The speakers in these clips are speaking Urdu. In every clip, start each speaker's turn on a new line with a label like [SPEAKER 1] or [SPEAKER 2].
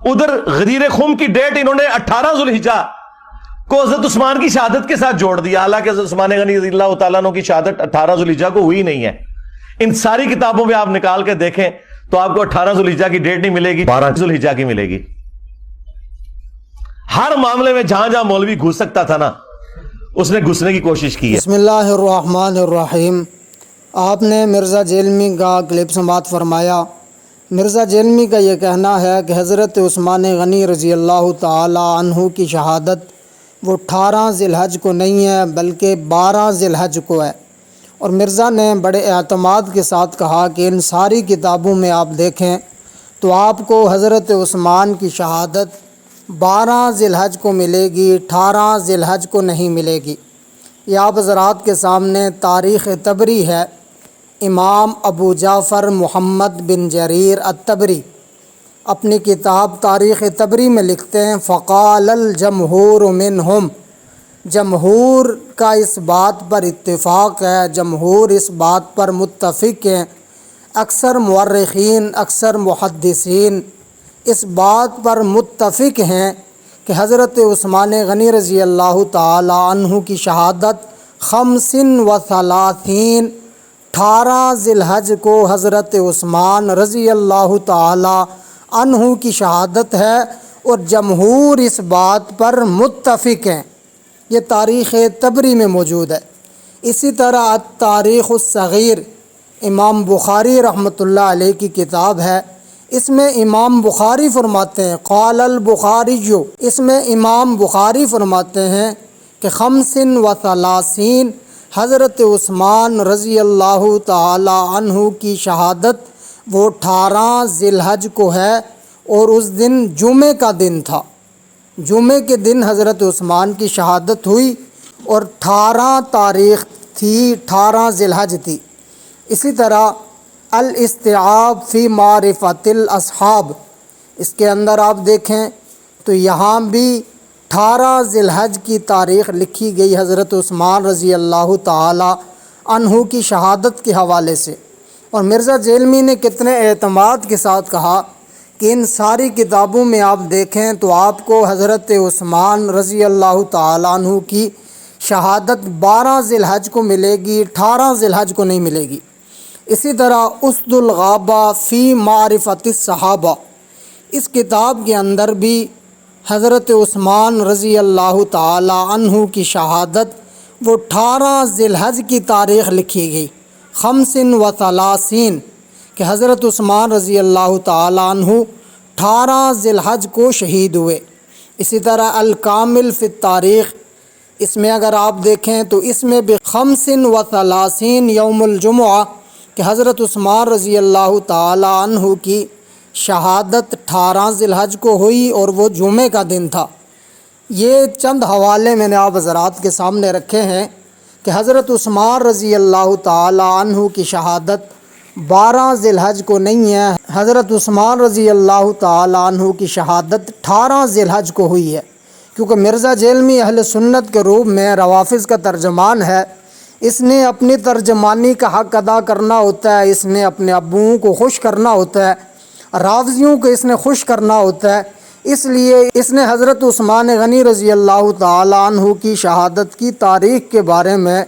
[SPEAKER 1] ادھر غدیر خم کی ڈیٹ انہوں نے 18 ذوالحجہ کو حضرت عثمان کی شہادت کے ساتھ جوڑ دیا، حالانکہ حضرت عثمان غنی رضی اللہ تعالیٰ عنہ کی شہادت 18 ذوالحجہ کو ہوئی نہیں ہے۔ ان ساری کتابوں میں آپ نکال کے دیکھیں تو آپ کو 18 ذوالحجہ کی ڈیٹ نہیں ملے گی، 12 ذوالحجہ کی ملے گی۔ ہر معاملے میں جہاں جہاں مولوی گھس سکتا تھا نا، اس نے گھسنے کی کوشش کی ہے۔
[SPEAKER 2] بسم اللہ الرحمن الرحیم۔ آپ نے مرزا جیلمی کا کلپ سماعت فرمایا۔ مرزا جیلمی کا یہ کہنا ہے کہ حضرت عثمان غنی رضی اللہ تعالی عنہ کی شہادت وہ 18 ذی الحج کو نہیں ہے بلکہ 12 ذی الحج کو ہے، اور مرزا نے بڑے اعتماد کے ساتھ کہا کہ ان ساری کتابوں میں آپ دیکھیں تو آپ کو حضرت عثمان کی شہادت 12 ذی الحج کو ملے گی، 18 ذی الحج کو نہیں ملے گی۔ یہ آپ حضرات کے سامنے تاریخ طبری ہے، امام ابو جعفر محمد بن جریر الطبری اپنی کتاب تاریخ طبری میں لکھتے ہیں فقال الجمہور منہم، جمہور کا اس بات پر اتفاق ہے، جمہور اس بات پر متفق ہیں، اکثر مورخین اکثر محدثین اس بات پر متفق ہیں کہ حضرت عثمان غنی رضی اللہ تعالی عنہ کی شہادت 35 18 ذی الحج کو حضرت عثمان رضی اللہ تعالی عنہ کی شہادت ہے، اور جمہور اس بات پر متفق ہیں۔ یہ تاریخ طبری میں موجود ہے۔ اسی طرح التاریخ الصغیر امام بخاری رحمۃ اللہ علیہ کی کتاب ہے، اس میں امام بخاری فرماتے ہیں قال البخاری، اس میں امام بخاری فرماتے ہیں کہ 35 حضرت عثمان رضی اللہ تعالی عنہ کی شہادت وہ 18 ذی الحج کو ہے، اور اس دن جمعے کا دن تھا۔ جمعے کے دن حضرت عثمان کی شہادت ہوئی، اور 18 تاریخ تھی، 18 ذی الحج تھی۔ اسی طرح الاستیعاب فی معرفت الاصحاب، اس کے اندر آپ دیکھیں تو یہاں بھی 18 ذی الحج کی تاریخ لکھی گئی حضرت عثمان رضی اللہ تعالی عنہ کی شہادت کے حوالے سے۔ اور مرزا جیلمی نے کتنے اعتماد کے ساتھ کہا کہ ان ساری کتابوں میں آپ دیکھیں تو آپ کو حضرت عثمان رضی اللہ تعالی عنہ کی شہادت 12 ذی الحج کو ملے گی، 18 ذی الحج کو نہیں ملے گی۔ اسی طرح اسد الغابہ فی معرفت الصحابہ، اس کتاب کے اندر بھی حضرت عثمان رضی اللہ تعالی عنہ کی شہادت وہ 18 ذی الحج کی تاریخ لکھی گئی، 35 کہ حضرت عثمان رضی اللہ تعالی عنہ 18 ذی الحج کو شہید ہوئے۔ اسی طرح الکامل فی التاریخ، اس میں اگر آپ دیکھیں تو اس میں بھی 35 یوم الجمعہ کہ حضرت عثمان رضی اللہ تعالی عنہ کی شہادت 18 ذی الحج کو ہوئی، اور وہ جمعے کا دن تھا۔ یہ چند حوالے میں نے آپ حضرات کے سامنے رکھے ہیں کہ حضرت عثمان رضی اللہ تعالی عنہ کی شہادت 12 ذی الحج کو نہیں ہے، حضرت عثمان رضی اللہ تعالی عنہ کی شہادت 18 ذی الحج کو ہوئی ہے۔ کیونکہ مرزا جیلمی اہل سنت کے روپ میں روافظ کا ترجمان ہے، اس نے اپنی ترجمانی کا حق ادا کرنا ہوتا ہے، اس نے اپنے ابوؤں کو خوش کرنا ہوتا ہے، رافضیوں کو اس نے خوش کرنا ہوتا ہے، اس لیے اس نے حضرت عثمان غنی رضی اللہ تعالی عنہ کی شہادت کی تاریخ کے بارے میں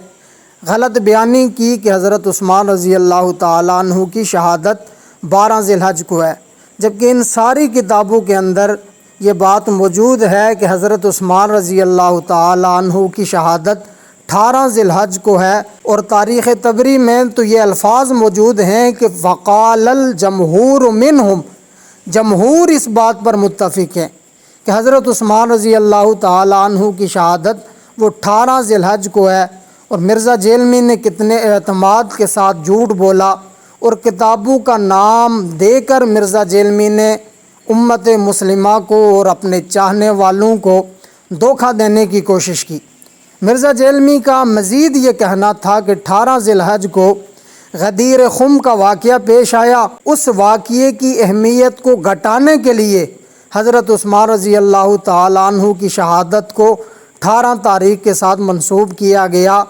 [SPEAKER 2] غلط بیانی کی کہ حضرت عثمان رضی اللہ تعالی عنہ کی شہادت 12 ذی الحج کو ہے، جبکہ ان ساری کتابوں کے اندر یہ بات موجود ہے کہ حضرت عثمان رضی اللہ تعالی عنہ کی شہادت 18 ذی الحج کو ہے۔ اور تاریخ طبری میں تو یہ الفاظ موجود ہیں کہ فقال الجمہور منہم، جمہور اس بات پر متفق ہیں کہ حضرت عثمان رضی اللہ تعالی عنہ کی شہادت وہ 18 ذی الحج کو ہے۔ اور مرزا جیلمی نے کتنے اعتماد کے ساتھ جھوٹ بولا، اور کتابوں کا نام دے کر مرزا جیلمی نے امت مسلمہ کو اور اپنے چاہنے والوں کو دھوکہ دینے کی کوشش کی۔ مرزا جیلمی کا مزید یہ کہنا تھا کہ 18 ذی الحج کو غدیر خم کا واقعہ پیش آیا، اس واقعے کی اہمیت کو گھٹانے کے لیے حضرت عثمان رضی اللہ تعالی عنہ کی شہادت کو 18 تاریخ کے ساتھ منسوب کیا گیا۔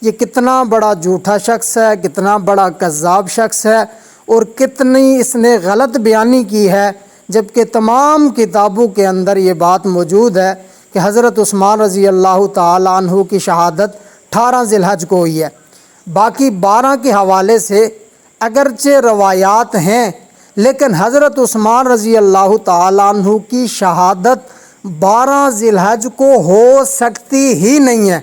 [SPEAKER 2] یہ کتنا بڑا جھوٹا شخص ہے، کتنا بڑا کذاب شخص ہے، اور کتنی اس نے غلط بیانی کی ہے جبکہ تمام کتابوں کے اندر یہ بات موجود ہے کہ حضرت عثمان رضی اللہ تعالی عنہ کی شہادت 18 ذی الحج کو ہوئی ہے۔ باقی 12 کے حوالے سے اگرچہ روایات ہیں، لیکن حضرت عثمان رضی اللہ تعالی عنہ کی شہادت 12 ذی الحج کو ہو سکتی ہی نہیں ہے۔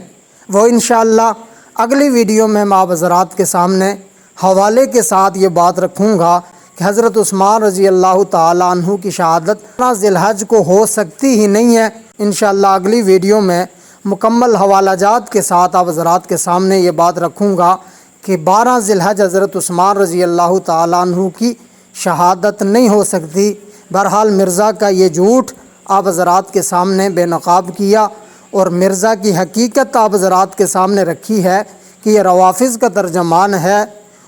[SPEAKER 2] وہ انشاءاللہ اگلی ویڈیو میں آپ حضرات کے سامنے حوالے کے ساتھ یہ بات رکھوں گا کہ حضرت عثمان رضی اللہ تعالی عنہ کی شہادت 12 ذی الحج کو ہو سکتی ہی نہیں ہے۔ انشاءاللہ اگلی ویڈیو میں مکمل حوالہ جات کے ساتھ آپ حضرات کے سامنے یہ بات رکھوں گا کہ 12 ذی الحج حضرت عثمان رضی اللہ تعالی عنہ کی شہادت نہیں ہو سکتی۔ بہرحال مرزا کا یہ جھوٹ آپ حضرات کے سامنے بے نقاب کیا، اور مرزا کی حقیقت آپ حضرات کے سامنے رکھی ہے کہ یہ روافظ کا ترجمان ہے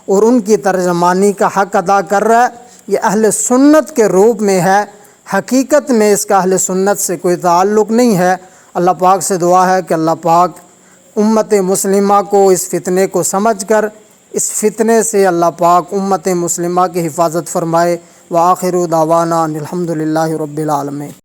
[SPEAKER 2] اور ان کی ترجمانی کا حق ادا کر رہا ہے۔ یہ اہل سنت کے روپ میں ہے، حقیقت میں اس کا اہل سنت سے کوئی تعلق نہیں ہے۔ اللہ پاک سے دعا ہے کہ اللہ پاک امت مسلمہ کو اس فتنے کو سمجھ کر اس فتنے سے اللہ پاک امت مسلمہ کی حفاظت فرمائے۔ وآخر دعوانا ان الحمد للہ رب العالمین۔